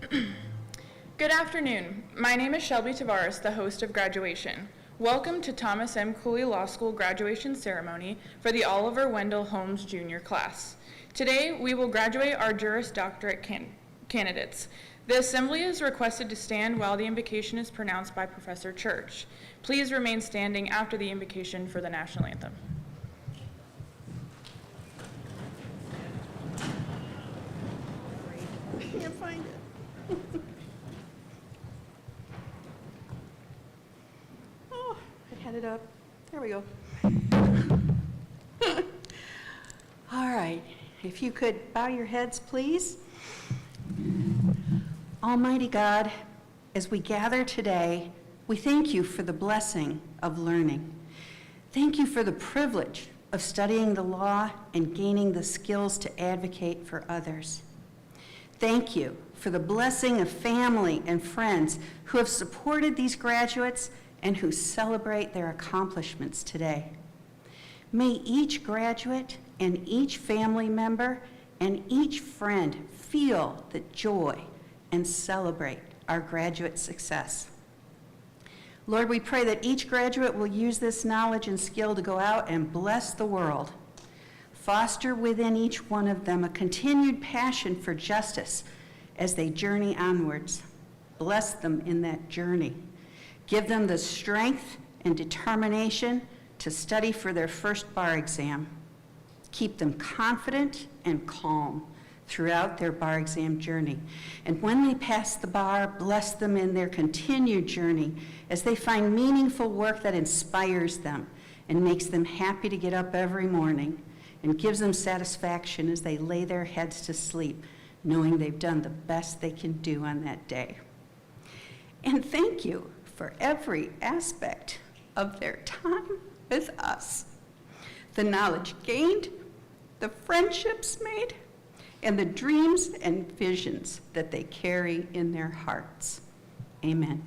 Good afternoon. My name is Shelby Tavares, the host of graduation. Welcome to Thomas M. Cooley Law School graduation ceremony for the Oliver Wendell Holmes Jr. class. Today, we will graduate our Juris Doctorate candidates. The assembly is requested to stand while the invocation is pronounced by Professor Church. Please remain standing after the invocation for the national anthem. I can't find it. Oh, I had it up. There we go. All right, if you could bow your heads, please. Almighty God, as we gather today, we thank you for the blessing of learning. Thank you for the privilege of studying the law and gaining the skills to advocate for others. Thank you for the blessing of family and friends who have supported these graduates and who celebrate their accomplishments today. May each graduate and each family member and each friend feel the joy and celebrate our graduate success. Lord, we pray that each graduate will use this knowledge and skill to go out and bless the world. Foster within each one of them a continued passion for justice as they journey onwards. Bless them in that journey. Give them the strength and determination to study for their first bar exam. Keep them confident and calm throughout their bar exam journey. And when they pass the bar, bless them in their continued journey as they find meaningful work that inspires them and makes them happy to get up every morning and gives them satisfaction as they lay their heads to sleep, knowing they've done the best they can do on that day. And thank you for every aspect of their time with us. The knowledge gained, the friendships made, and the dreams and visions that they carry in their hearts. Amen.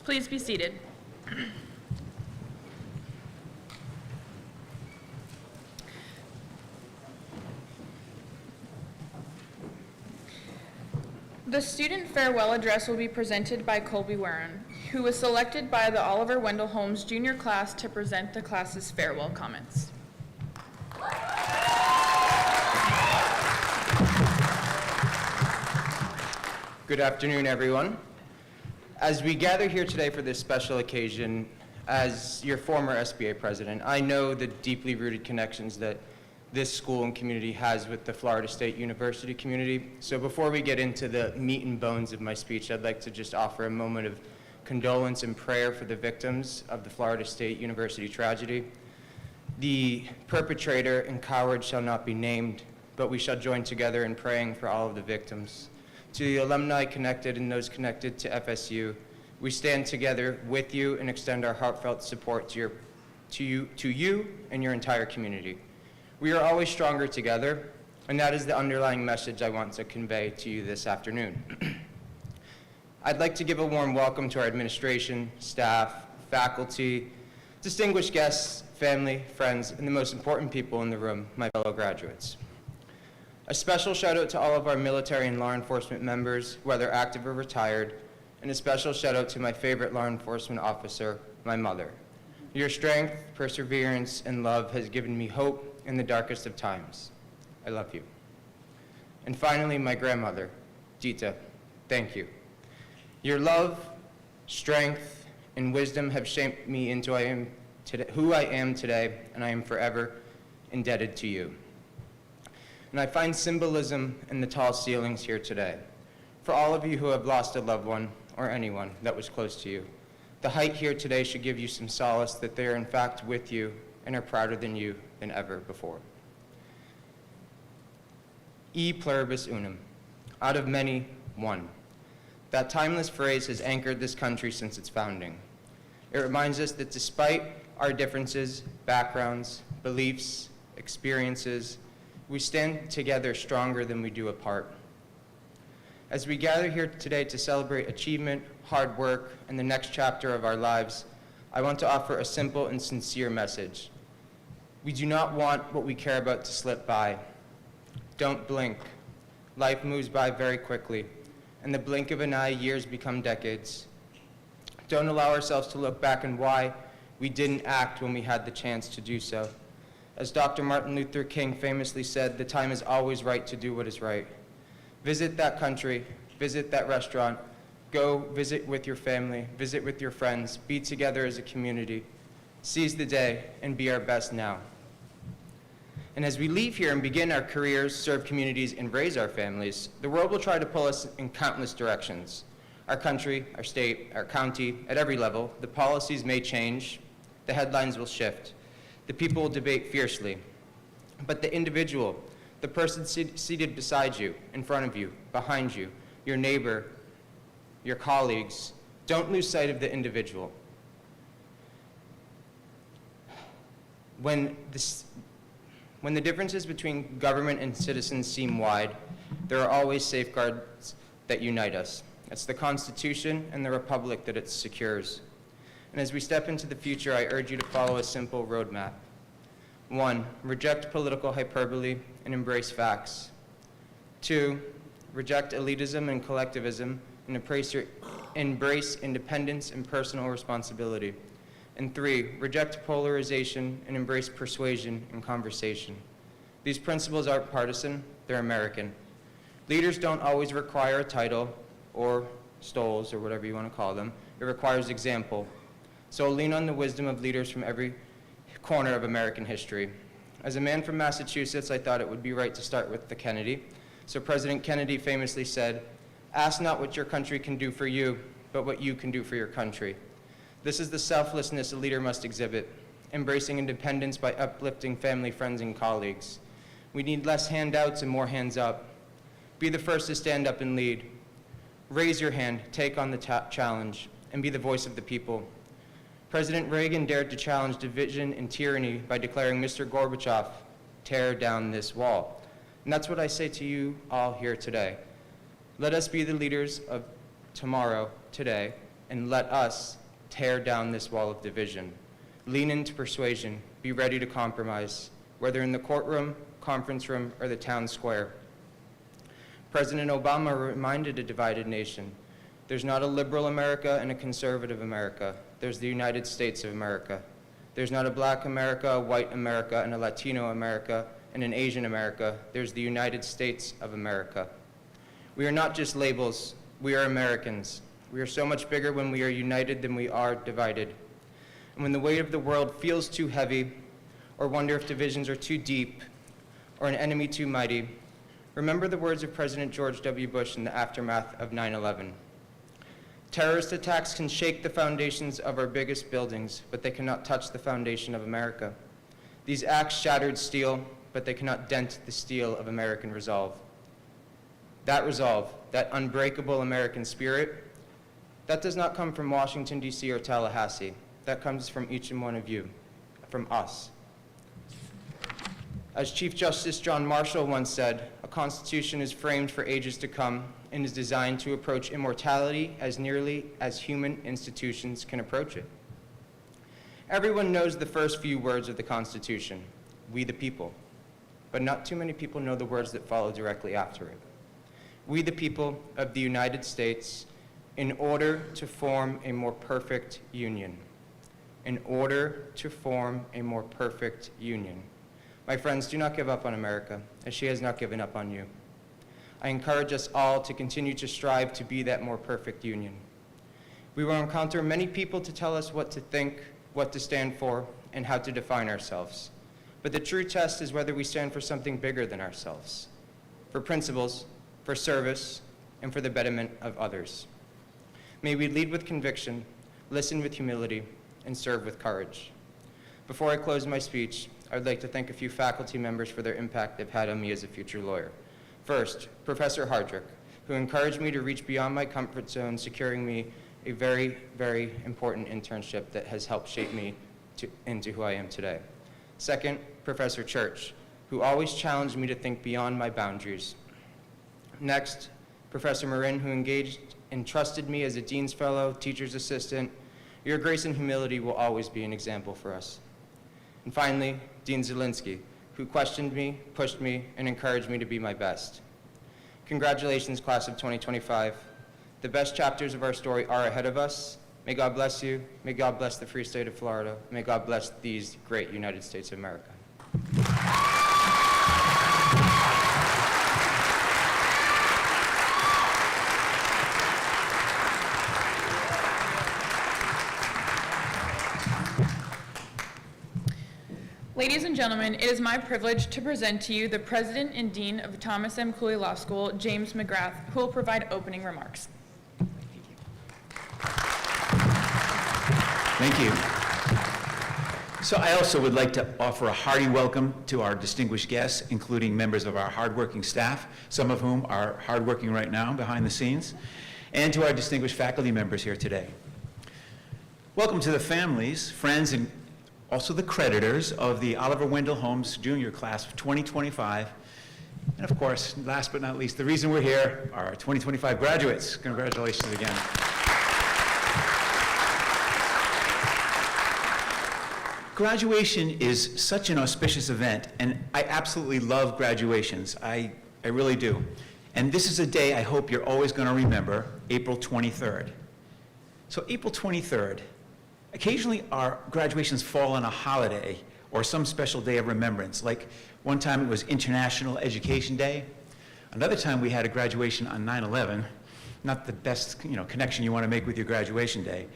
Please be seated. The student farewell address will be presented by Colby Warren, who was selected by the Oliver Wendell Holmes Jr. class to present the class's farewell comments. Good afternoon, everyone. As we gather here today for this special occasion, as your former SBA president, I know the deeply rooted connections that this school and community has with the Florida State University community. So before we get into the meat and bones of my speech, I'd like to just offer a moment of condolence and prayer for the victims of the Florida State University tragedy. The perpetrator and coward shall not be named, but we shall join together in praying for all of the victims. To the alumni connected and those connected to FSU, we stand together with you and extend our heartfelt support to you and your entire community. We are always stronger together, and that is the underlying message I want to convey to you this afternoon. I'd like to give a warm welcome to our administration, staff, faculty, distinguished guests, family, friends, and the most important people in the room, my fellow graduates. A special shout out to all of our military and law enforcement members, whether active or retired, and a special shout out to my favorite law enforcement officer, my mother. Your strength, perseverance, and love has given me hope in the darkest of times. I love you. And finally, my grandmother, Dita, thank you. Your love, strength, and wisdom have shaped me into who I am today, and I am forever indebted to you. And I find symbolism in the tall ceilings here today. For all of you who have lost a loved one or anyone that was close to you, the height here today should give you some solace that they are in fact with you and are prouder than you than ever before. E pluribus unum, out of many, one. That timeless phrase has anchored this country since its founding. It reminds us that despite our differences, backgrounds, beliefs, experiences, we stand together stronger than we do apart. As we gather here today to celebrate achievement, hard work, and the next chapter of our lives, I want to offer a simple and sincere message. We do not want what we care about to slip by. Don't blink. Life moves by very quickly. In the blink of an eye, years become decades. Don't allow ourselves to look back on why we didn't act when we had the chance to do so. As Dr. Martin Luther King famously said, the time is always right to do what is right. Visit that country, visit that restaurant, go visit with your family, visit with your friends, be together as a community. Seize the day and be our best now. And as we leave here and begin our careers, serve communities, and raise our families, the world will try to pull us in countless directions. Our country, our state, our county, at every level, the policies may change, the headlines will shift, the people will debate fiercely. But the individual, the person seated beside you, in front of you, behind you, your neighbor, your colleagues, don't lose sight of the individual. When the differences between government and citizens seem wide, there are always safeguards that unite us. It's the Constitution and the Republic that it secures. And as we step into the future, I urge you to follow a simple roadmap. 1, reject political hyperbole and embrace facts. 2, reject elitism and collectivism and embrace independence and personal responsibility. And 3, reject polarization and embrace persuasion and conversation. These principles aren't partisan, they're American. Leaders don't always require a title or stoles or whatever you want to call them. It requires example. So lean on the wisdom of leaders from every corner of American history. As a man from Massachusetts, I thought it would be right to start with the Kennedy. So President Kennedy famously said, "Ask not what your country can do for you, but what you can do for your country." This is the selflessness a leader must exhibit, embracing independence by uplifting family, friends, and colleagues. We need less handouts and more hands up. Be the first to stand up and lead. Raise your hand, take on the challenge, and be the voice of the people. President Reagan dared to challenge division and tyranny by declaring, "Mr. Gorbachev, tear down this wall." And that's what I say to you all here today. Let us be the leaders of tomorrow, today, and let us tear down this wall of division. Lean into persuasion. Be ready to compromise, whether in the courtroom, conference room, or the town square. President Obama reminded a divided nation, there's not a liberal America and a conservative America. There's the United States of America. There's not a black America, a white America, and a Latino America, and an Asian America. There's the United States of America. We are not just labels, we are Americans. We are so much bigger when we are united than we are divided. And when the weight of the world feels too heavy, or wonder if divisions are too deep, or an enemy too mighty, remember the words of President George W. Bush in the aftermath of 9/11. Terrorist attacks can shake the foundations of our biggest buildings, but they cannot touch the foundation of America. These acts shattered steel, but they cannot dent the steel of American resolve. That resolve, that unbreakable American spirit, that does not come from Washington, D.C. or Tallahassee. That comes from each and one of you, from us. As Chief Justice John Marshall once said, a constitution is framed for ages to come and is designed to approach immortality as nearly as human institutions can approach it. Everyone knows the first few words of the Constitution, "We the people." but not too many people know the words that follow directly after it. We, the people of the United States, in order to form a more perfect union. In order to form a more perfect union. My friends, do not give up on America, as she has not given up on you. I encourage us all to continue to strive to be that more perfect union. We will encounter many people to tell us what to think, what to stand for, and how to define ourselves. But the true test is whether we stand for something bigger than ourselves, for principles, for service, and for the betterment of others. May we lead with conviction, listen with humility, and serve with courage. Before I close my speech, I would like to thank a few faculty members for their impact they've had on me as a future lawyer. First, Professor Hardrick, who encouraged me to reach beyond my comfort zone, securing me a very, very important internship that has helped shape me into who I am today. Second, Professor Church, who always challenged me to think beyond my boundaries. Next, Professor Marin, who engaged and trusted me as a Dean's Fellow, Teacher's Assistant. Your grace and humility will always be an example for us. And finally, Dean Zielinski, who questioned me, pushed me, and encouraged me to be my best. Congratulations, class of 2025. The best chapters of our story are ahead of us. May God bless you. May God bless the free state of Florida. May God bless these great United States of America. Ladies and gentlemen, it is my privilege to present to you the President and Dean of Thomas M. Cooley Law School, James McGrath, who will provide opening remarks. Thank you. So I also would like to offer a hearty welcome to our distinguished guests, including members of our hardworking staff, some of whom are hardworking right now behind the scenes, and to our distinguished faculty members here today. Welcome to the families, friends, and also the creditors of the Oliver Wendell Holmes Junior Class of 2025. And of course, last but not least, the reason we're here are our 2025 graduates. Congratulations again. Graduation is such an auspicious event, and I absolutely love graduations. I really do. And this is a day I hope you're always going to remember, April 23rd. So April 23rd, occasionally our graduations fall on a holiday or some special day of remembrance. Like one time it was International Education Day. Another time we had a graduation on 9/11. Not the best connection you want to make with your graduation day.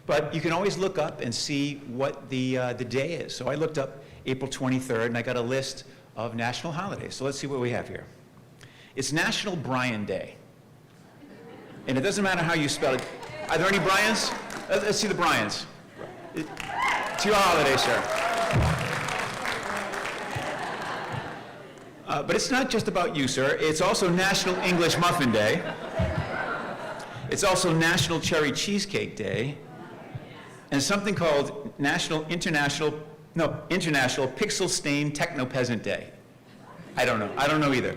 But you can always look up and see what the day is. So I looked up April 23rd and I got a list of national holidays. So let's see what we have here. It's National Brian Day. And it doesn't matter how you spell it. Are there any Brians? Let's see the Brians. It's your holiday, sir. But it's not just about you, sir. It's also National English Muffin Day. It's also National Cherry Cheesecake Day. And something called International Pixel Stain Techno Peasant Day. I don't know either.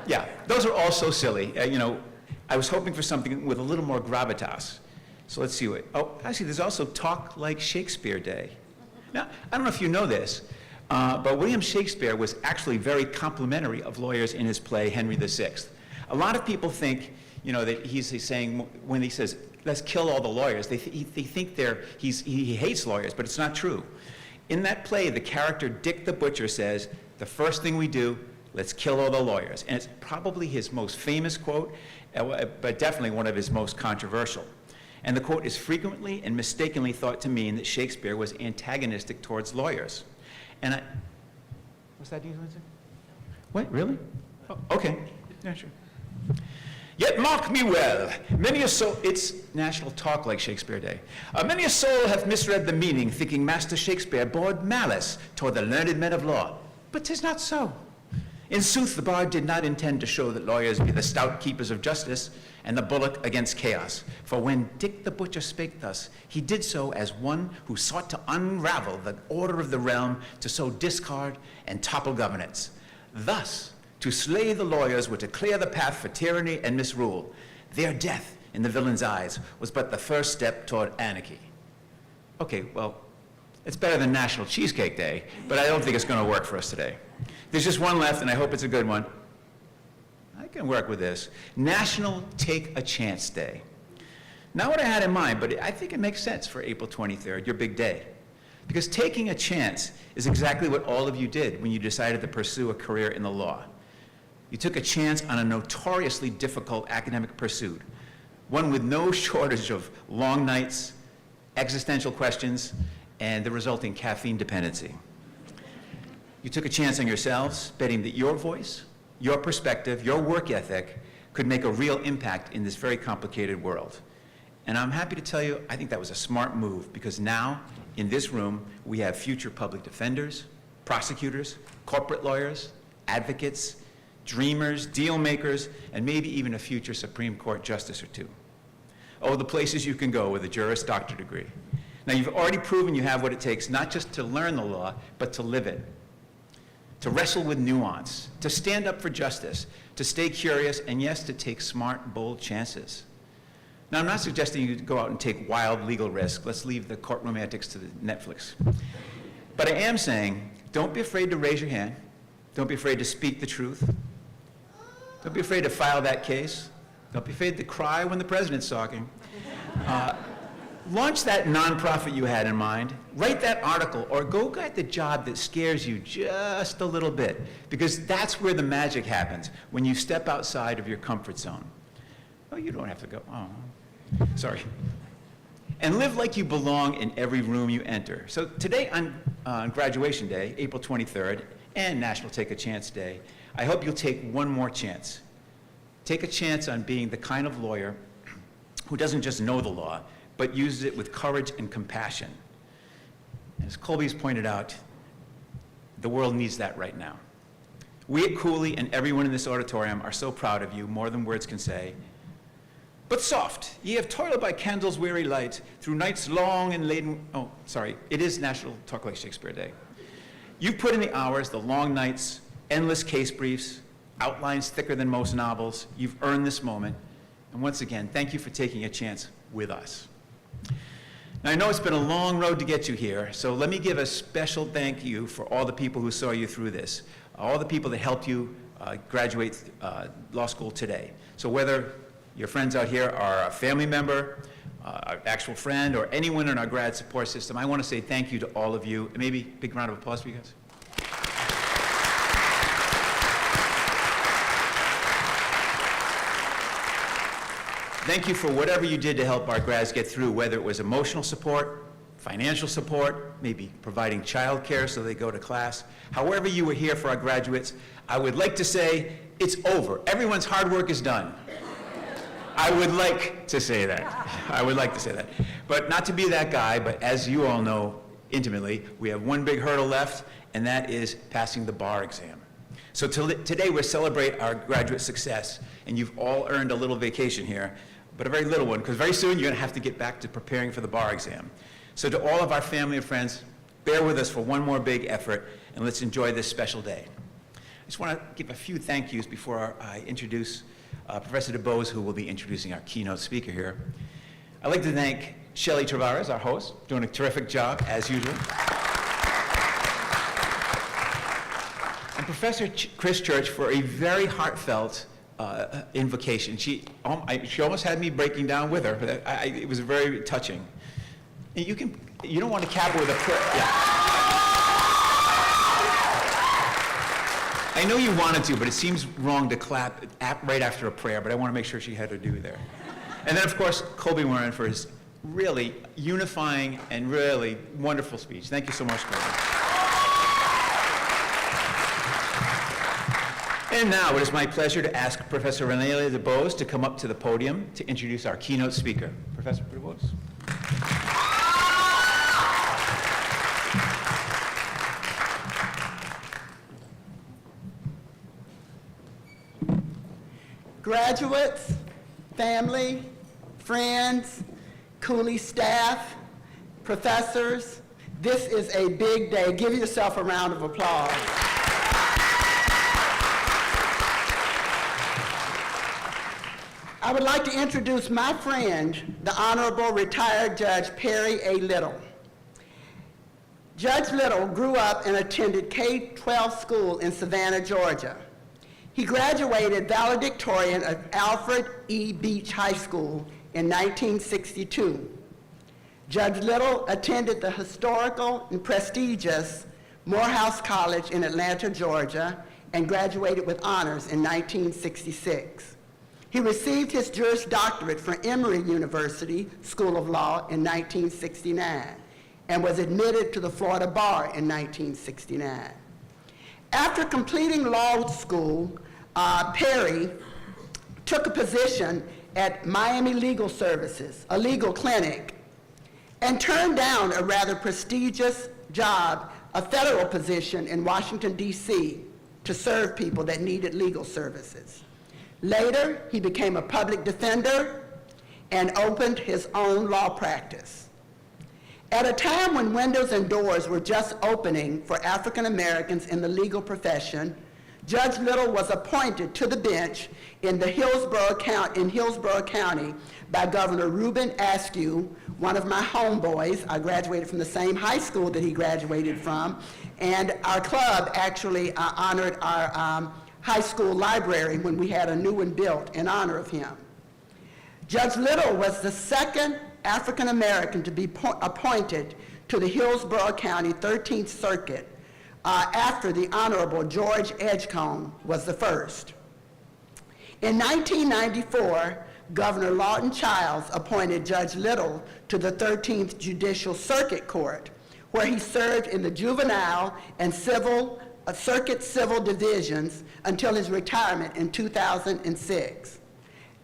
Yeah, those are all so silly. I was hoping for something with a little more gravitas. So let's see what, actually there's also Talk Like Shakespeare Day. Now, I don't know if you know this, but William Shakespeare was actually very complimentary of lawyers in his play, Henry VI. A lot of people think, that he's saying, when he says, let's kill all the lawyers, they think he hates lawyers, but it's not true. In that play, the character Dick the Butcher says, the first thing we do, let's kill all the lawyers. And it's probably his most famous quote, but definitely one of his most controversial. And the quote is frequently and mistakenly thought to mean that Shakespeare was antagonistic towards lawyers. And what's that, Winston? What, really? Oh, okay, yeah, sure. Yet mark me well, many a soul, it's National Talk Like Shakespeare Day. Many a soul hath misread the meaning, thinking Master Shakespeare bore malice toward the learned men of law. But 'tis not so. In sooth, the bard did not intend to show that lawyers be the stout keepers of justice and the bulwark against chaos. For when Dick the Butcher spake thus, he did so as one who sought to unravel the order of the realm, to sow discord and topple governance. Thus, to slay the lawyers were to clear the path for tyranny and misrule. Their death, in the villain's eyes, was but the first step toward anarchy. Okay, well, it's better than National Cheesecake Day, but I don't think it's going to work for us today. There's just one left, and I hope it's a good one. I can work with this. National Take a Chance Day. Not what I had in mind, but I think it makes sense for April 23rd, your big day. Because taking a chance is exactly what all of you did when you decided to pursue a career in the law. You took a chance on a notoriously difficult academic pursuit, one with no shortage of long nights, existential questions, and the resulting caffeine dependency. You took a chance on yourselves, betting that your voice, your perspective, your work ethic could make a real impact in this very complicated world. And I'm happy to tell you, I think that was a smart move, because now, in this room, we have future public defenders, prosecutors, corporate lawyers, advocates, dreamers, deal makers, and maybe even a future Supreme Court justice or two. Oh, the places you can go with a Juris Doctor degree. Now, you've already proven you have what it takes, not just to learn the law, but to live it, to wrestle with nuance, to stand up for justice, to stay curious, and yes, to take smart, bold chances. Now, I'm not suggesting you go out and take wild legal risks. Let's leave the courtroom antics to the Netflix. But I am saying, don't be afraid to raise your hand. Don't be afraid to speak the truth. Don't be afraid to file that case. Don't be afraid to cry when the president's talking. Launch that nonprofit you had in mind. Write that article, or go get the job that scares you just a little bit, because that's where the magic happens, when you step outside of your comfort zone. Oh, you don't have to go. Oh, sorry. And live like you belong in every room you enter. So today on graduation day, April 23rd, and National Take a Chance Day, I hope you'll take one more chance. Take a chance on being the kind of lawyer who doesn't just know the law, but uses it with courage and compassion. As Colby's pointed out, the world needs that right now. We at Cooley and everyone in this auditorium are so proud of you, more than words can say. But soft, ye have toiled by candles' weary light, through nights long and laden, oh, sorry, it is National Talk Like Shakespeare Day. You've put in the hours, the long nights, endless case briefs, outlines thicker than most novels. You've earned this moment. And once again, thank you for taking a chance with us. Now, I know it's been a long road to get you here, so let me give a special thank you for all the people who saw you through this, all the people that helped you graduate law school today. So whether your friends out here are a family member, an actual friend, or anyone in our grad support system, I want to say thank you to all of you. And maybe a big round of applause for you guys. Thank you for whatever you did to help our grads get through, whether it was emotional support, financial support, maybe providing childcare so they go to class. However you were here for our graduates, I would like to say it's over. Everyone's hard work is done. I would like to say that. I would like to say that. But not to be that guy, but as you all know intimately, we have one big hurdle left, and that is passing the bar exam. So today we celebrate our graduate success, and you've all earned a little vacation here, but a very little one, because very soon you're going to have to get back to preparing for the bar exam. So to all of our family and friends, bear with us for one more big effort, and let's enjoy this special day. I just want to give a few thank yous before I introduce Professor DeBose, who will be introducing our keynote speaker here. I'd like to thank Shelley Tavares, our host, doing a terrific job, as usual. And Professor Chris Church for a very heartfelt invocation. She almost had me breaking down with her, but it was very touching. And you don't want to cap her with a prayer. Yeah. I know you wanted to, but it seems wrong to clap right after a prayer, but I want to make sure she had her due there. And then, of course, Colby Warren for his really unifying and really wonderful speech. Thank you so much, Colby. And now it is my pleasure to ask Professor Wendell DeBose to come up to the podium to introduce our keynote speaker. Professor DeBose. Graduates, family, friends, Cooley staff, professors, this is a big day. Give yourself a round of applause. I would like to introduce my friend, the Honorable Retired Judge Perry A. Little. Judge Little grew up and attended K-12 school in Savannah, Georgia. He graduated valedictorian of Alfred E. Beach High School in 1962. Judge Little attended the historical and prestigious Morehouse College in Atlanta, Georgia, and graduated with honors in 1966. He received his Juris Doctorate from Emory University School of Law in 1969 and was admitted to the Florida Bar in 1969. After completing law school, Perry took a position at Miami Legal Services, a legal clinic, and turned down a rather prestigious job, a federal position in Washington, D.C., to serve people that needed legal services. Later, he became a public defender and opened his own law practice. At a time when windows and doors were just opening for African Americans in the legal profession, Judge Little was appointed to the bench in Hillsborough County by Governor Reuben Askew, one of my homeboys. I graduated from the same high school that he graduated from, and our club actually honored our high school library when we had a new one built in honor of him. Judge Little was the second African American to be appointed to the Hillsborough County 13th Circuit after the Honorable George Edgecombe was the first. In 1994, Governor Lawton Childs appointed Judge Little to the 13th Judicial Circuit Court, where he served in the juvenile and circuit civil divisions until his retirement in 2006.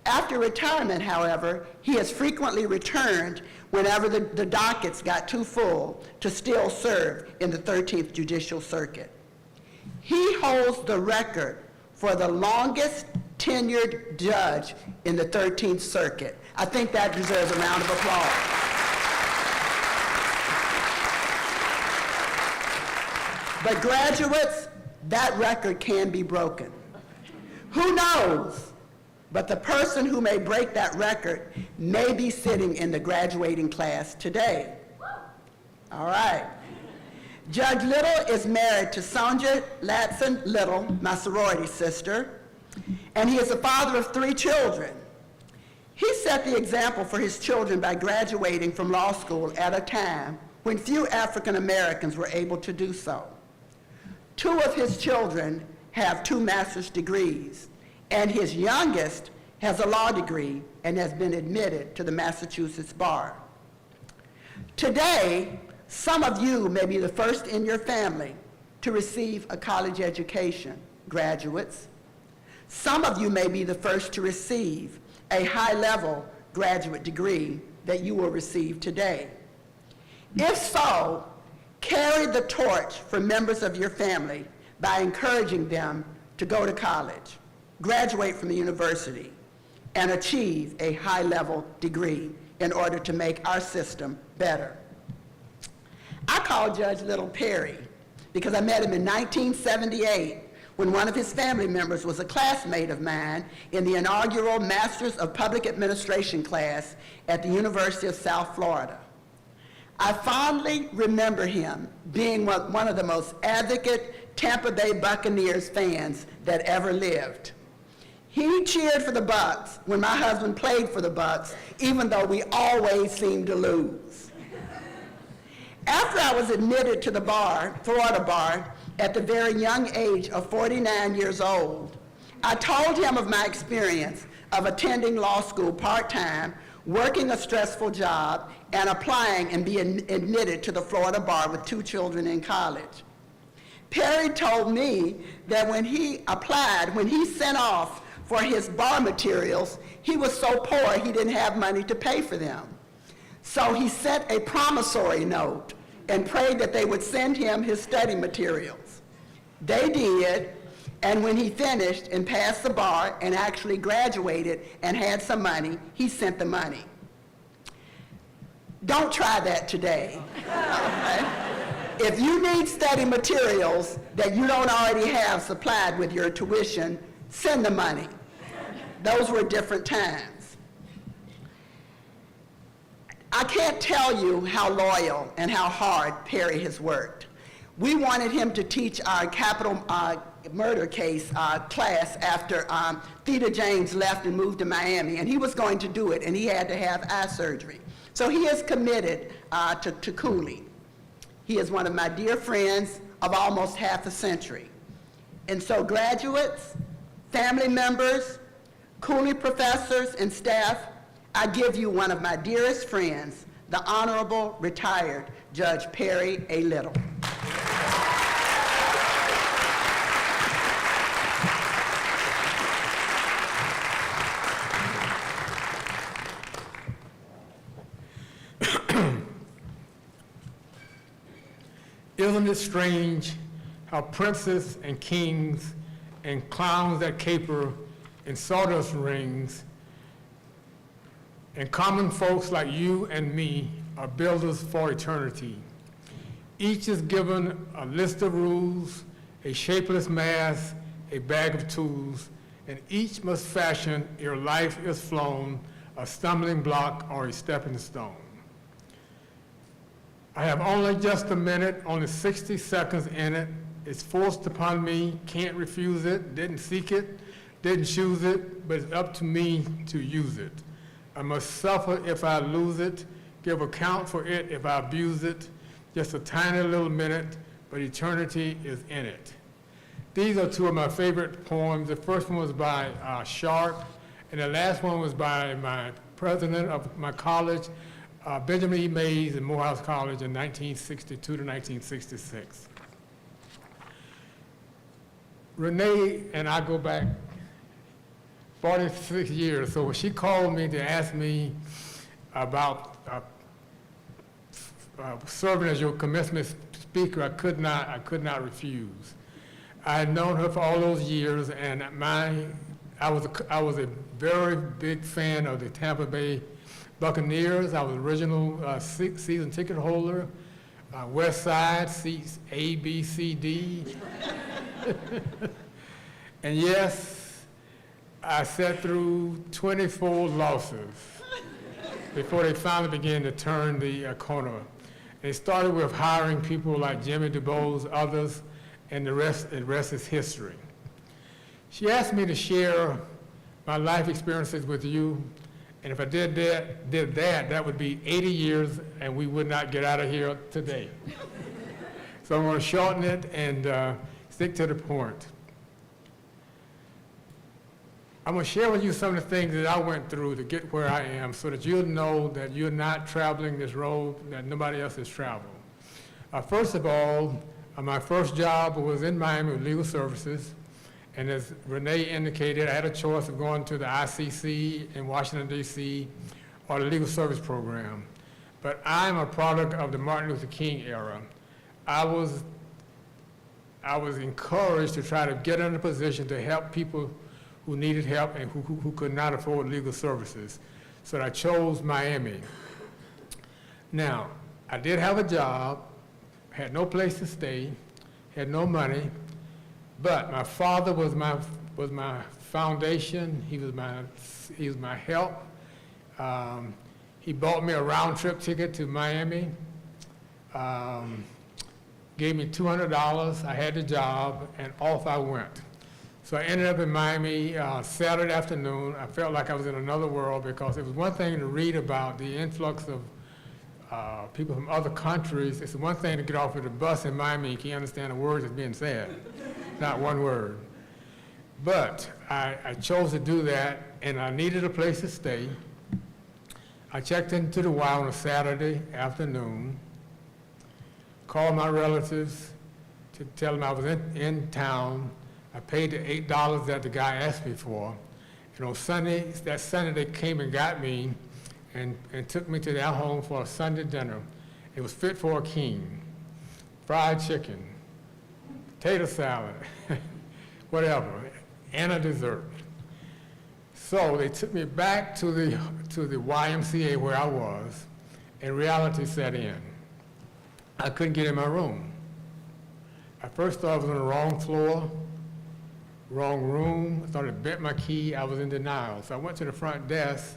After retirement, however, he has frequently returned whenever the dockets got too full to still serve in the 13th Judicial Circuit. He holds the record for the longest tenured judge in the 13th Circuit. I think that deserves a round of applause. But graduates, that record can be broken. Who knows? But the person who may break that record may be sitting in the graduating class today. All right. Judge Little is married to Sonja Latson Little, my sorority sister, and he is the father of 3 children. He set the example for his children by graduating from law school at a time when few African Americans were able to do so. 2 of his children have 2 master's degrees, and his youngest has a law degree and has been admitted to the Massachusetts Bar. Today, some of you may be the first in your family to receive a college education, graduates. Some of you may be the first to receive a high-level graduate degree that you will receive today. If so, carry the torch for members of your family by encouraging them to go to college, graduate from the university, and achieve a high-level degree in order to make our system better. I call Judge Little Perry because I met him in 1978 when one of his family members was a classmate of mine in the inaugural Masters of Public Administration class at the University of South Florida. I fondly remember him being one of the most advocate Tampa Bay Buccaneers fans that ever lived. He cheered for the Bucs when my husband played for the Bucs, even though we always seemed to lose. After I was admitted to the bar, Florida Bar, at the very young age of 49 years old, I told him of my experience of attending law school part-time, working a stressful job, and applying and being admitted to the Florida Bar with 2 children in college. Perry told me that when he applied, when he sent off for his bar materials, he was so poor he didn't have money to pay for them. So he sent a promissory note and prayed that they would send him his study materials. They did, and when he finished and passed the bar and actually graduated and had some money, he sent the money. Don't try that today. Okay? If you need study materials that you don't already have supplied with your tuition, send the money. Those were different times. I can't tell you how loyal and how hard Perry has worked. We wanted him to teach our capital murder case class after Theta James left and moved to Miami, and he was going to do it, and he had to have eye surgery. So he is committed to Cooley. He is one of my dear friends of almost half a century. And so graduates, family members, Cooley professors and staff, I give you one of my dearest friends, the Honorable Retired Judge Perry A. Little. Isn't it strange how princes and kings and clowns that caper in sawdust rings and common folks like you and me are builders for eternity. Each is given a list of rules, a shapeless mass, a bag of tools, and each must fashion ere life is flown, a stumbling block or a stepping stone. I have only just a minute, only 60 seconds in it. It's forced upon me, can't refuse it, didn't seek it, didn't choose it, but it's up to me to use it. I must suffer if I lose it, give account for it if I abuse it. Just a tiny little minute, but eternity is in it. These are two of my favorite poems. The first one was by Sharp, and the last one was by my president of my college, Benjamin E. Mays in Morehouse College in 1962 to 1966. Renee and I go back 46 years, so when she called me to ask me about serving as your commencement speaker, I could not refuse. I had known her for all those years, and I was a very big fan of the Tampa Bay Buccaneers. I was original season ticket holder, West Side, seats A, B, C, D. And yes, I sat through 24 losses before they finally began to turn the corner. It started with hiring people like Jimmy DuBose, others, and the rest is history. She asked me to share my life experiences with you, and if I did that would be 80 years, and we would not get out of here today. So I'm going to shorten it and stick to the point. I'm going to share with you some of the things that I went through to get where I am so that you'll know that you're not traveling this road that nobody else has traveled. First of all, my first job was in Miami with Legal Services, and as Renee indicated, I had a choice of going to the ICC in Washington, D.C., or the Legal Service Program. But I'm a product of the Martin Luther King era. I was encouraged to try to get in a position to help people who needed help and who could not afford legal services. So I chose Miami. Now, I did have a job, had no place to stay, had no money, but my father was my foundation. He was my help. He bought me a round trip ticket to Miami, gave me $200. I had the job, and off I went. So I ended up in Miami Saturday afternoon. I felt like I was in another world because it was one thing to read about the influx of people from other countries. It's one thing to get off of the bus in Miami, you can't understand the words that's being said, not one word. But I chose to do that, and I needed a place to stay. I checked into the Y on a Saturday afternoon, called my relatives to tell them I was in town. I paid the $8 that the guy asked me for. And on Sunday, that Sunday they came and got me and took me to their home for a Sunday dinner. It was fit for a king. Fried chicken, potato salad, whatever, and a dessert. So they took me back to the YMCA where I was, and reality set in. I couldn't get in my room. I first thought I was on the wrong floor, wrong room. I thought I bent my key. I was in denial. So I went to the front desk,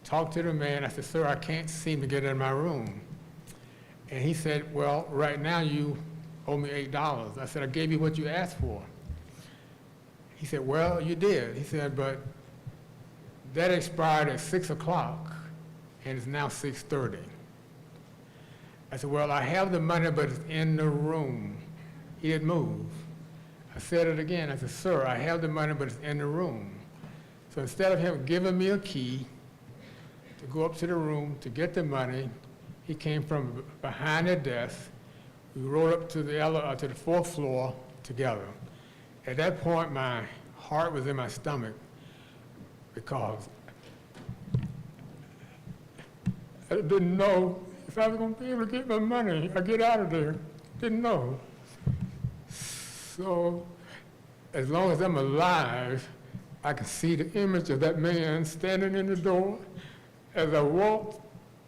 talked to the man. I said, sir, I can't seem to get in my room. And he said, well, right now you owe me $8. I said, I gave you what you asked for. He said, well, you did. He said, but that expired at 6 o'clock, and it's now 6:30. I said, well, I have the money, but it's in the room. He didn't move. I said it again. I said, sir, I have the money, but it's in the room. So instead of him giving me a key to go up to the room to get the money, he came from behind the desk. We rode up to the fourth floor together. At that point, my heart was in my stomach because I didn't know if I was going to be able to get my money or get out of there. Didn't know. So as long as I'm alive, I can see the image of that man standing in the door as I walked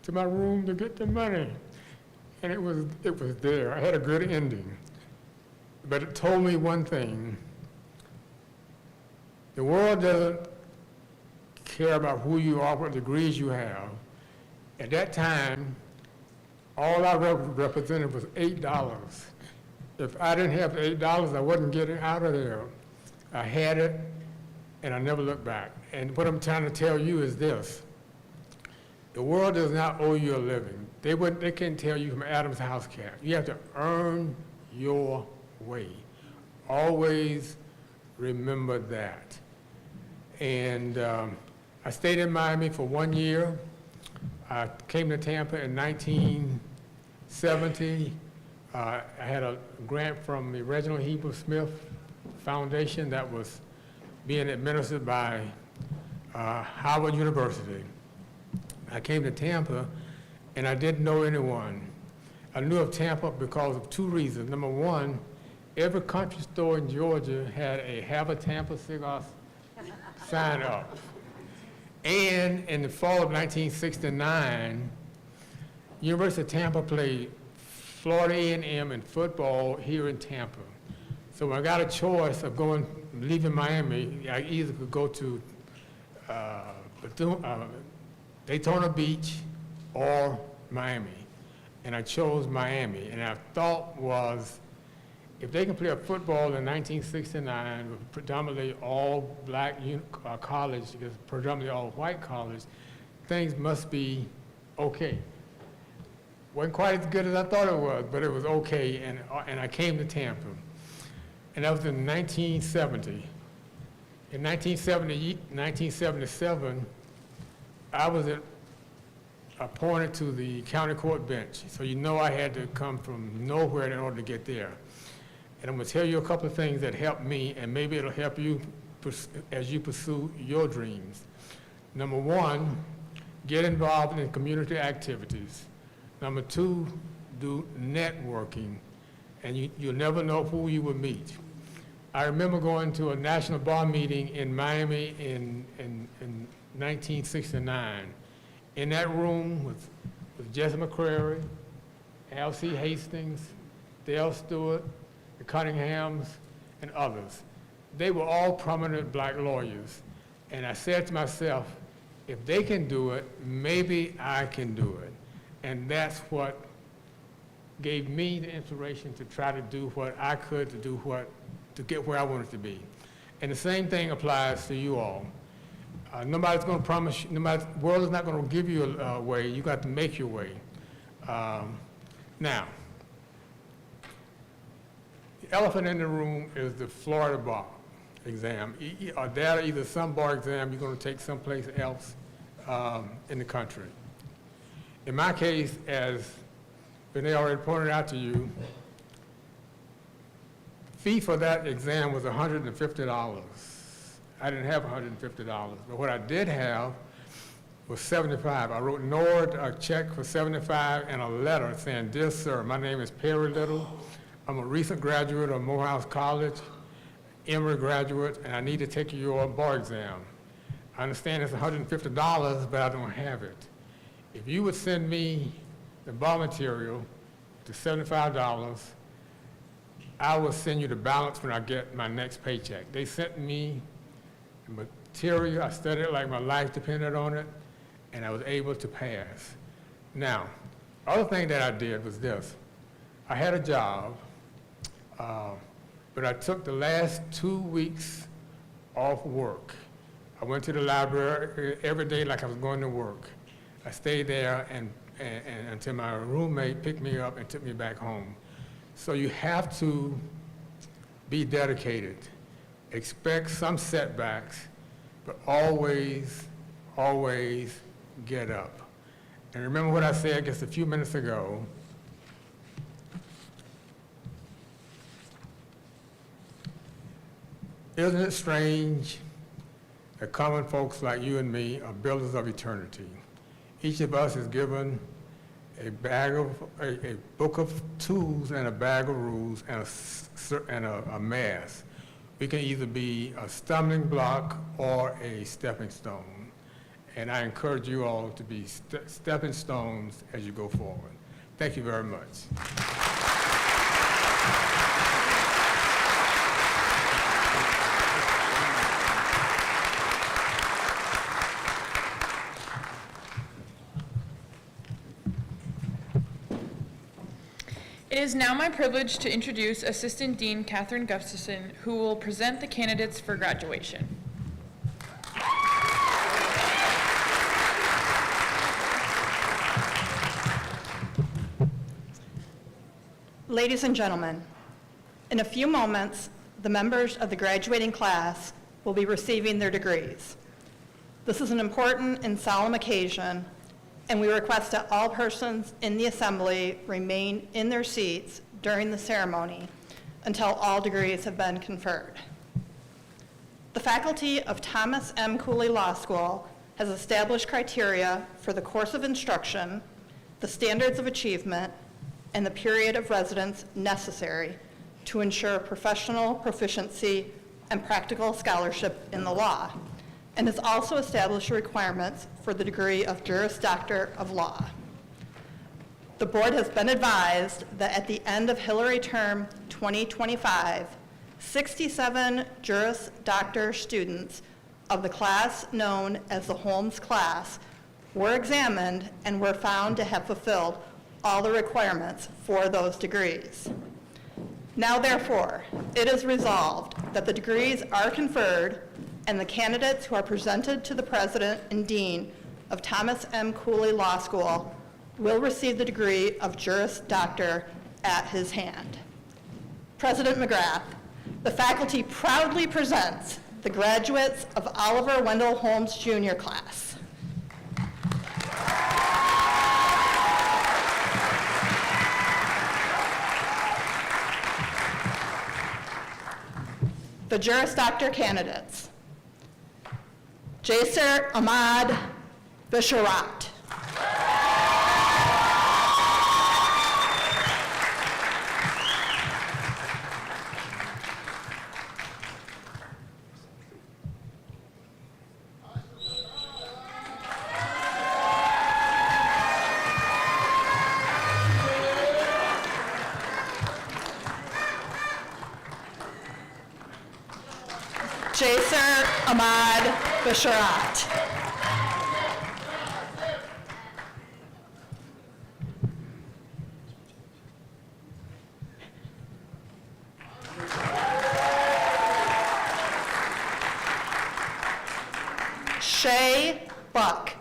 to my room to get the money. And it was there. I had a good ending. But it told me one thing. The world doesn't care about who you are, what degrees you have. At that time, all I represented was $8. If I didn't have the $8, I wasn't getting out of there. I had it, and I never looked back. And what I'm trying to tell you is this. The world does not owe you a living. They can't tell you from Adam's house cat. You have to earn your way. Always remember that. And I stayed in Miami for 1 year. I came to Tampa in 1970. I had a grant from the Reginald Heber Smith Foundation that was being administered by Howard University. I came to Tampa, and I didn't know anyone. I knew of Tampa because of two reasons. Number one, every country store in Georgia had a Have a Tampa Cigar sign up. And in the fall of 1969, University of Tampa played Florida A&M in football here in Tampa. So when I got a choice of leaving Miami, I either could go to Daytona Beach or Miami. And I chose Miami. And our thought was, if they can play a football in 1969 with predominantly all black college, because predominantly all white college, things must be okay. Wasn't quite as good as I thought it was, but it was okay, and I came to Tampa. And that was in 1970. In 1977, I was appointed to the county court bench. So you know I had to come from nowhere in order to get there. And I'm going to tell you a couple of things that helped me, and maybe it'll help you as you pursue your dreams. Number one, get involved in community activities. Number two, do networking, and you'll never know who you will meet. I remember going to a national bar meeting in Miami in 1969. In that room was Jesse McCrary, L.C. Hastings, Dale Stewart, the Cunninghams, and others. They were all prominent black lawyers. And I said to myself, if they can do it, maybe I can do it. And that's what gave me the inspiration to try to do what I could to get where I wanted to be. And the same thing applies to you all. Nobody's going to promise you, the world is not going to give you a way. You got to make your way. Now, the elephant in the room is the Florida bar exam. Either some bar exam you're going to take someplace else in the country. In my case, as Renee already pointed out to you, fee for that exam was $150. I didn't have $150, but what I did have was $75. I wrote Nord a check for $75 and a letter saying, "Dear sir, my name is Perry Little. I'm a recent graduate of Morehouse College, Emory graduate, and I need to take your bar exam. I understand it's $150, but I don't have it. If you would send me the bar material to $75, I will send you the balance when I get my next paycheck." They sent me the material. I studied it like my life depended on it, and I was able to pass. Now, other thing that I did was this. I had a job, but I took the last 2 weeks off work. I went to the library every day like I was going to work. I stayed there and until my roommate picked me up and took me back home. So you have to be dedicated. Expect some setbacks, but always, always get up. And remember what I said just a few minutes ago. Isn't it strange that common folks like you and me are builders of eternity? Each of us is given a book of tools and a bag of rules and a mass. We can either be a stumbling block or a stepping stone. And I encourage you all to be stepping stones as you go forward. Thank you very much. It is now my privilege to introduce Assistant Dean Catherine Gustafson, who will present the candidates for graduation. Ladies and gentlemen, in a few moments, the members of the graduating class will be receiving their degrees. This is an important and solemn occasion, and we request that all persons in the assembly remain in their seats during the ceremony until all degrees have been conferred. The faculty of Thomas M. Cooley Law School has established criteria for the course of instruction, the standards of achievement, and the period of residence necessary to ensure professional proficiency and practical scholarship in the law, and has also established requirements for the degree of Juris Doctor of Law. The board has been advised that at the end of Hillary term 2025, 67 Juris Doctor students of the class known as the Holmes class were examined and were found to have fulfilled all the requirements for those degrees. Now therefore, it is resolved that the degrees are conferred and the candidates who are presented to the President and Dean of Thomas M. Cooley Law School will receive the degree of Juris Doctor at his hand. President McGrath, the faculty proudly presents the graduates of Oliver Wendell Holmes Jr. class. The Juris Doctor candidates: Jaser Ahmad Bisharat. Jaser Ahmad Bisharat. Shay Buck.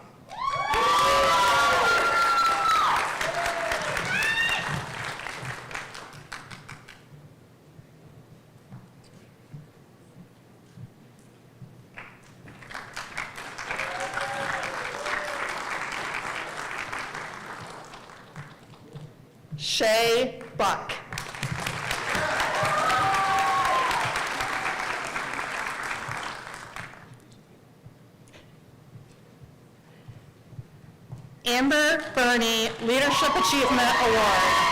Shay Buck. Amber Burney Leadership Achievement Award.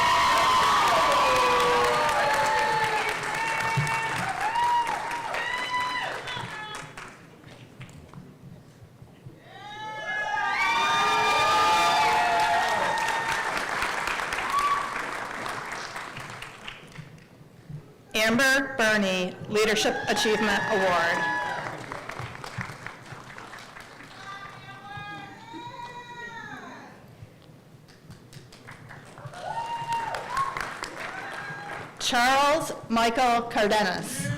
Amber Burney Leadership Achievement Award. Charles Michael Cardenas.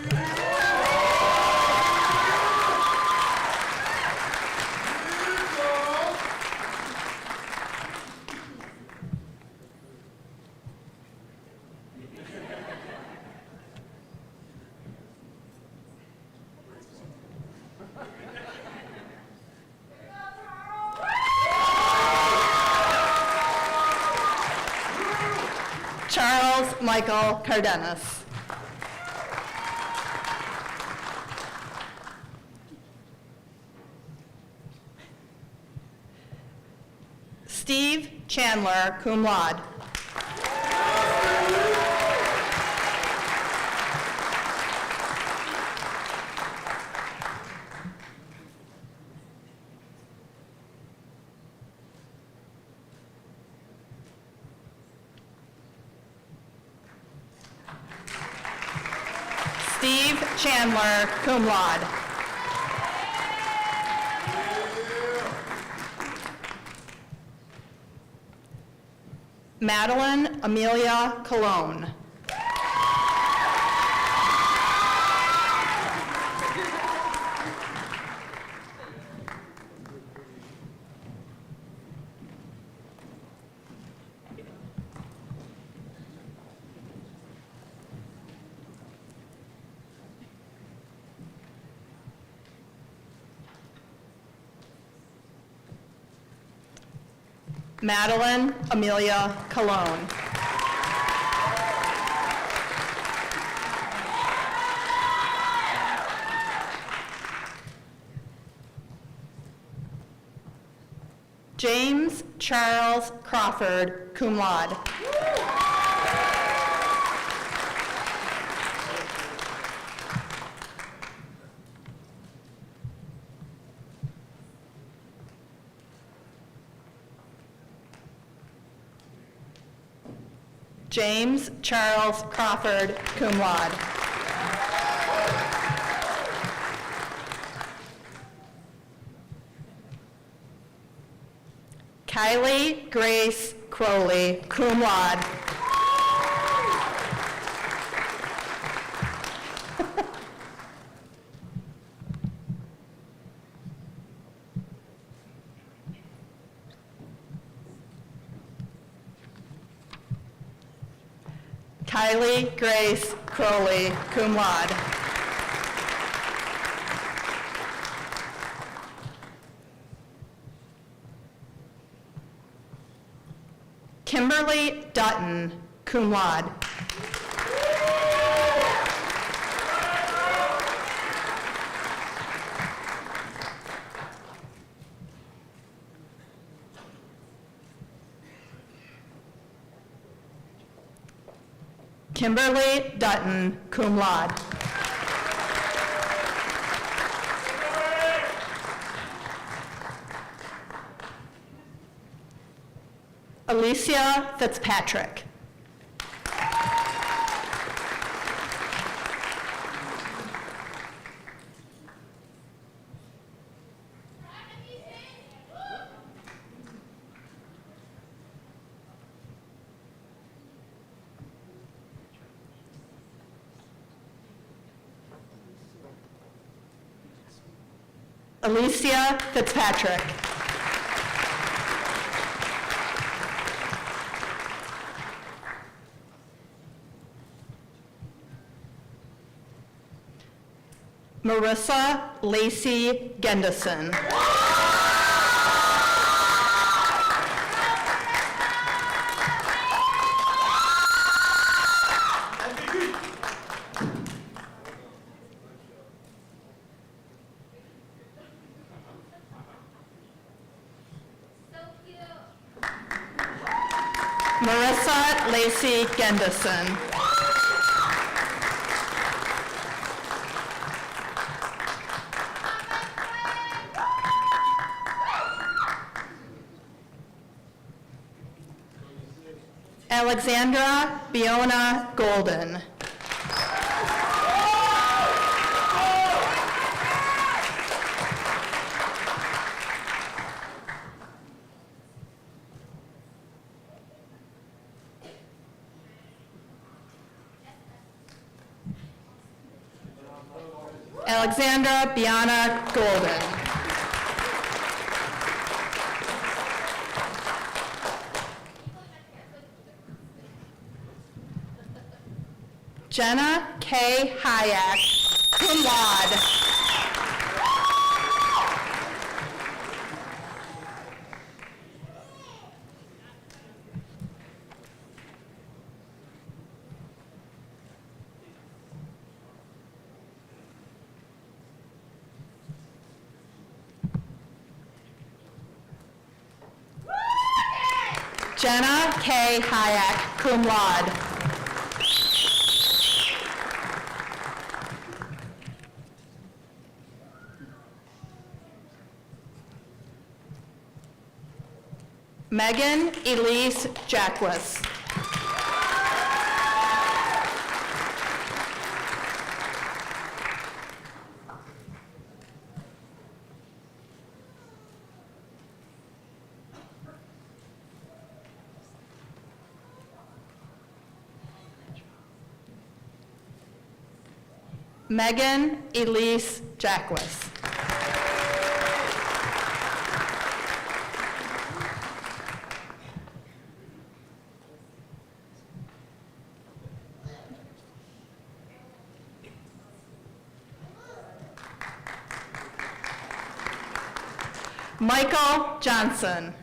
Charles Michael Cardenas. Steve Chandler, cum laude. Steve Chandler, cum laude. Madeline Amelia Colon. Madeline Amelia Colon. James Charles Crawford, cum laude. James Charles Crawford, cum laude. Kylie Grace Crowley, cum laude. Kylie Grace Crowley, cum laude. Kimberly Dutton, cum laude. Kimberly Dutton, cum laude. Alicia Fitzpatrick. Alicia Fitzpatrick. Marissa Lacey Gendison. Marissa Lacey Gendison. Alexandra Fiona Golden. Alexandra Biana Golden. Jenna K. Hayek, cum laude. Jenna K. Hayek, cum laude. Megan Elise Jackwis. Megan Elise Jackwis. Michael Johnson.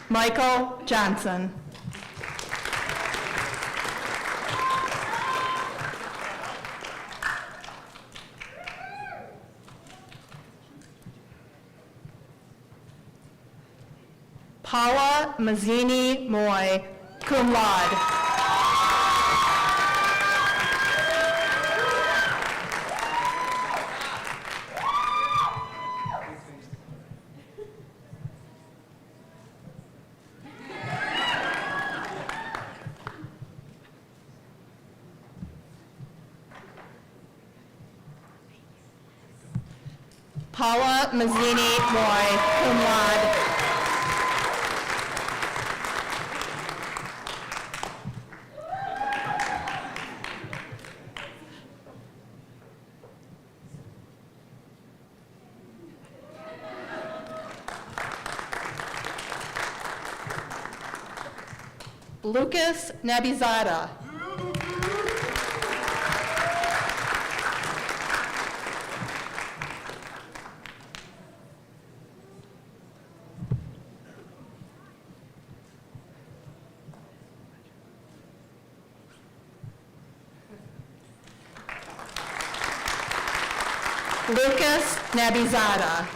Michael Johnson. Paula Mazzini Moy, cum laude. Paula Mazzini Moy, cum laude. Lucas Nabizada. Lucas Nabizada.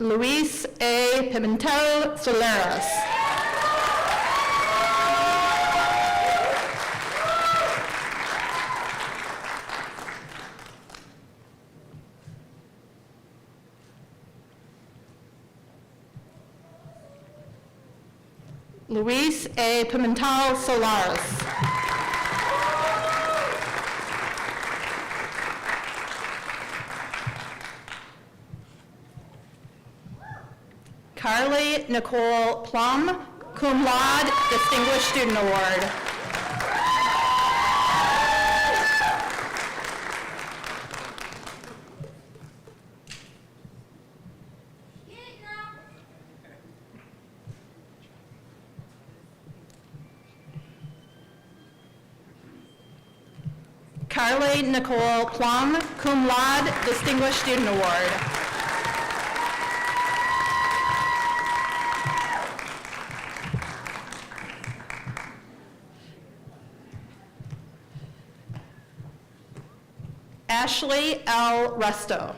Luis A. Pimentel Soleras. Luis A. Pimentel Solares. Carly Nicole Plum, cum laude, Distinguished Student Award. Carly Nicole Plum, cum laude, Distinguished Student Award. Ashley L. Resto.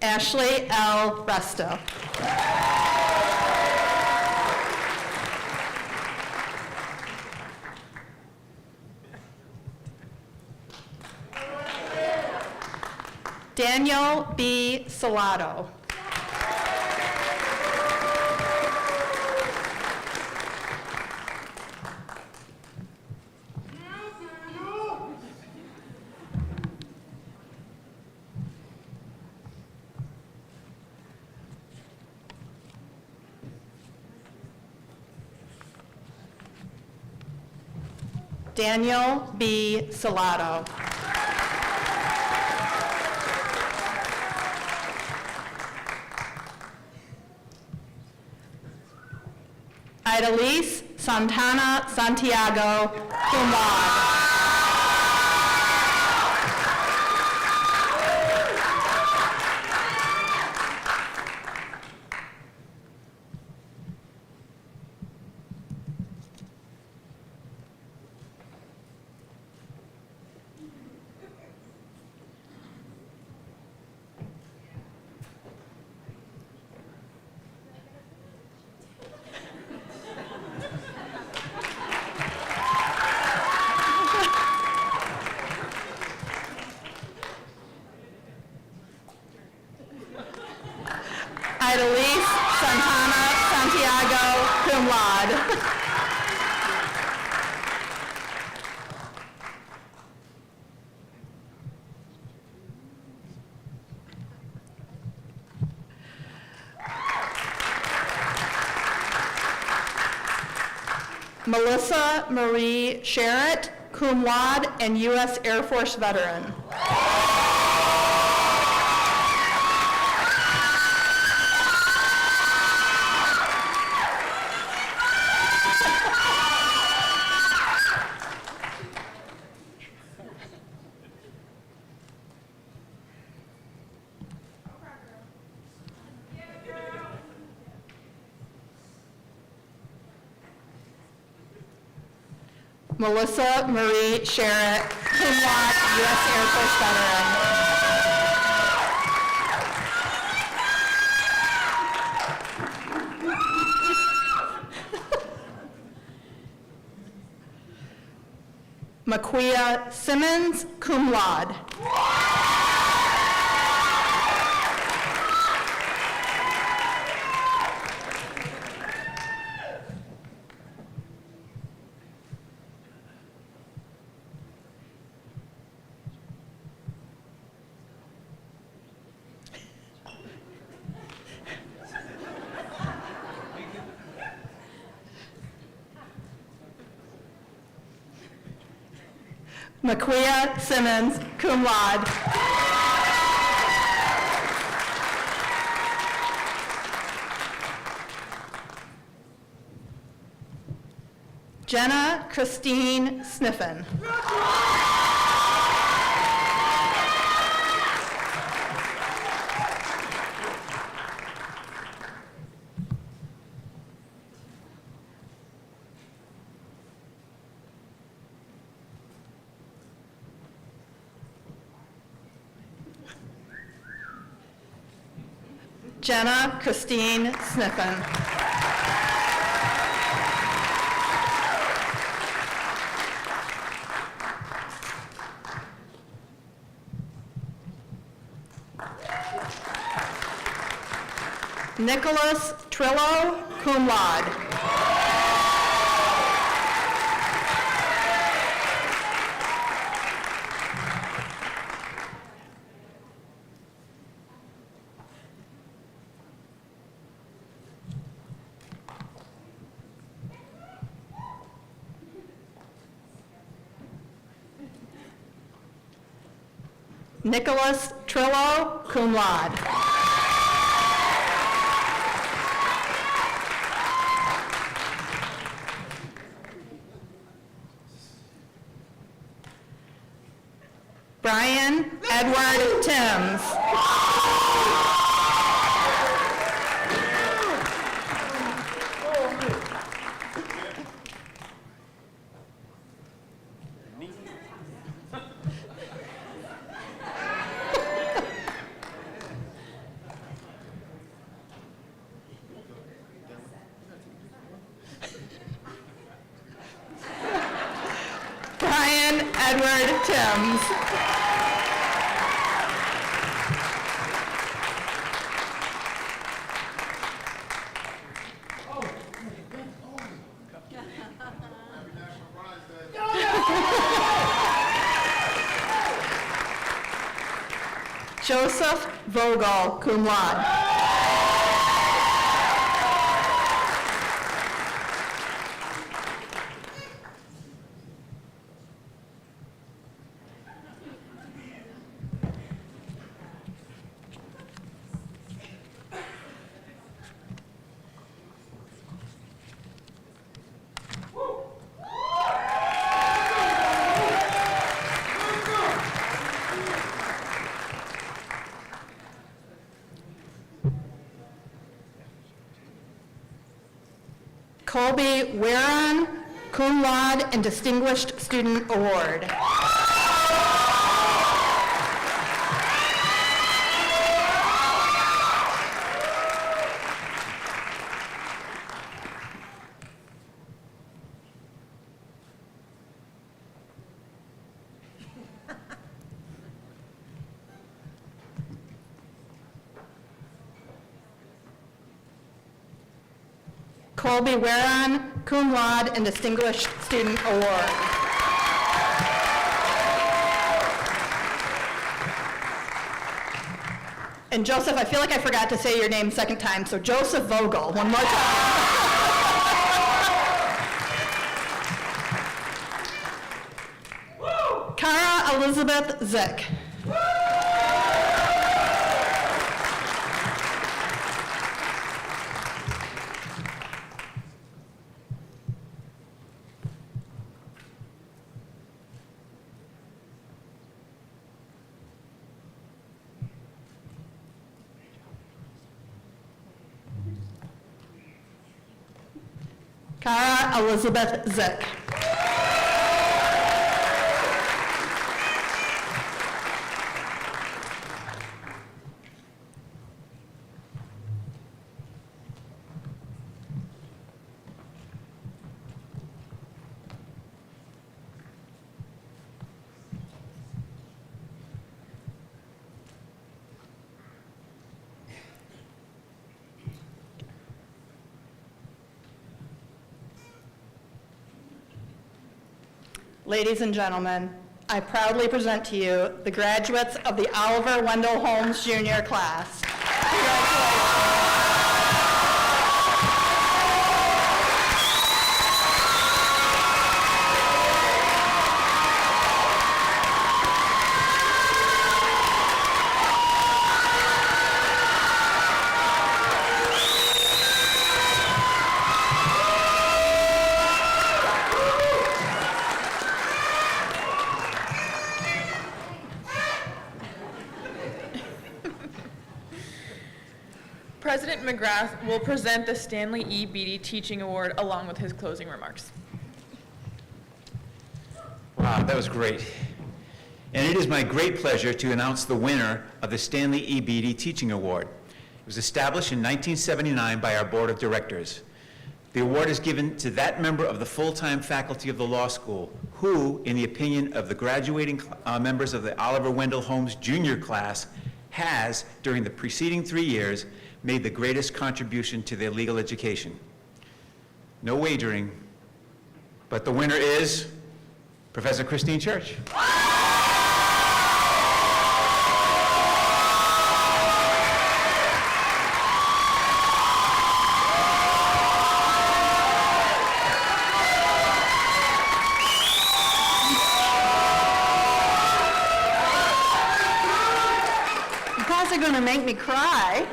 Ashley L. Resto. Daniel B. Salato. Daniel B. Salato. Idalise Santana Santiago, cum laude. Idalise Santana Santiago, cum laude. Melissa Marie Sherritt, cum laude and U.S. Air Force veteran. Melissa Marie Sherritt, cum laude, U.S. Air Force veteran. Maquia Simmons, cum laude. Maquia Simmons, cum laude. Jenna Christine Sniffen. Jenna Christine Sniffen. Nicholas Trillo, cum laude. Nicholas Trillo, cum laude. Brian Edward Timms. Edward Timms. Joseph Vogel, cum laude. Colby Warren, cum laude and Distinguished Student Award. Colby Warren, cum laude and Distinguished Student Award. And Joseph, I feel like I forgot to say your name second time, so Joseph Vogel, one more time. Cara Elizabeth Zick. Cara Elizabeth Zick. Ladies and gentlemen, I proudly present to you the graduates of the Oliver Wendell Holmes Jr. class. President McGrath will present the Stanley E. Beatty Teaching Award along with his closing remarks. Wow, that was great. And it is my great pleasure to announce the winner of the Stanley E. Beatty Teaching Award. It was established in 1979 by our Board of Directors. The award is given to that member of the full-time faculty of the law school who, in the opinion of the graduating members of the Oliver Wendell Holmes Jr. class, has, during the preceding 3 years, made the greatest contribution to their legal education. No wagering, but the winner is Professor Christine Church. You guys are going to make me cry,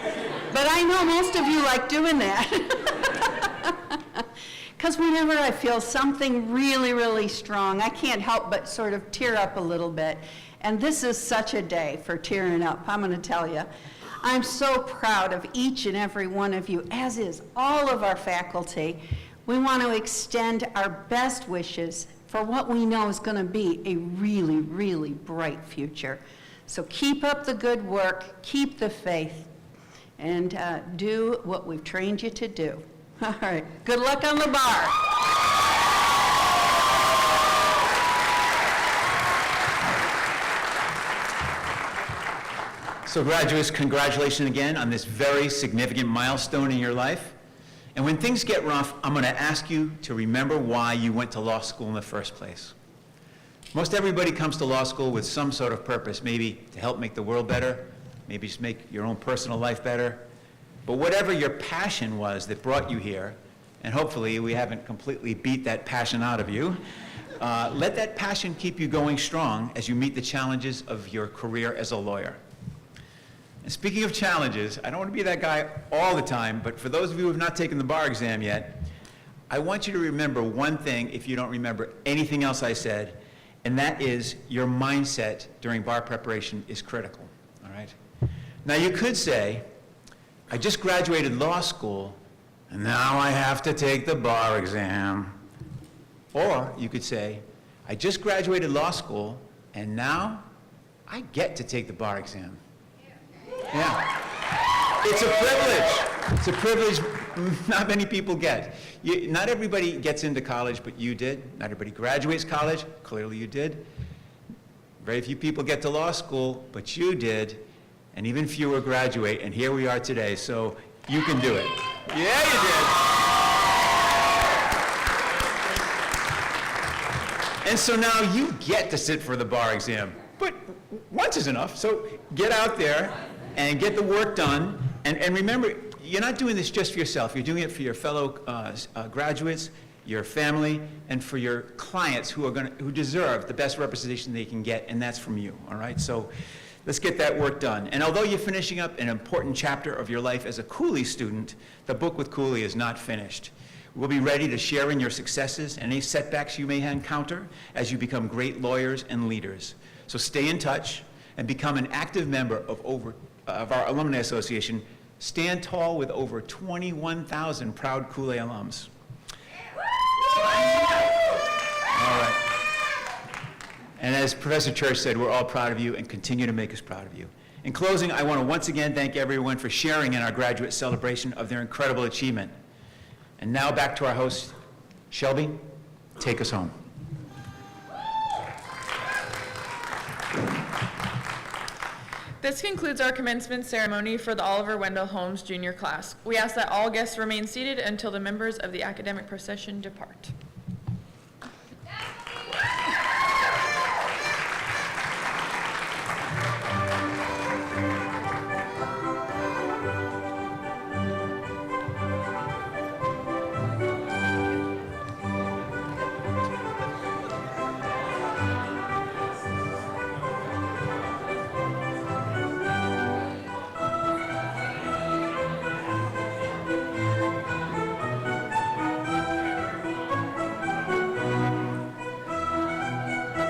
but I know most of you like doing that. Because whenever I feel something really, really strong, I can't help but sort of tear up a little bit. And this is such a day for tearing up, I'm going to tell you. I'm so proud of each and every one of you, as is all of our faculty. We want to extend our best wishes for what we know is going to be a really, really bright future. So keep up the good work, keep the faith, and do what we've trained you to do. All right, good luck on the bar. So graduates, congratulations again on this very significant milestone in your life. And when things get rough, I'm going to ask you to remember why you went to law school in the first place. Most everybody comes to law school with some sort of purpose, maybe to help make the world better, maybe just make your own personal life better. But whatever your passion was that brought you here, and hopefully we haven't completely beat that passion out of you, let that passion keep you going strong as you meet the challenges of your career as a lawyer. And speaking of challenges, I don't want to be that guy all the time, but for those of you who have not taken the bar exam yet, I want you to remember one thing if you don't remember anything else I said, and that is your mindset during bar preparation is critical, all right? Now you could say, I just graduated law school, and now I have to take the bar exam. Or you could say, I just graduated law school, and now I get to take the bar exam. Yeah. It's a privilege. It's a privilege not many people get. Not everybody gets into college, but you did. Not everybody graduates college. Clearly you did. Very few people get to law school, but you did. And even fewer graduate, and here we are today, so you can do it. Yeah, you did. And so now you get to sit for the bar exam, but once is enough, so get out there and get the work done, and remember, you're not doing this just for yourself, you're doing it for your fellow graduates, your family, and for your clients who deserve the best representation they can get, and that's from you, all right? So let's get that work done. And although you're finishing up an important chapter of your life as a Cooley student, the book with Cooley is not finished. We'll be ready to share in your successes and any setbacks you may encounter as you become great lawyers and leaders. So stay in touch and become an active member of our Alumni Association. Stand tall with over 21,000 proud Cooley alums. All right. And as Professor Church said, we're all proud of you and continue to make us proud of you. In closing, I want to once again thank everyone for sharing in our graduate celebration of their incredible achievement. And now back to our host, Shelby, take us home. This concludes our commencement ceremony for the Oliver Wendell Holmes Junior class. We ask that all guests remain seated until the members of the academic procession depart.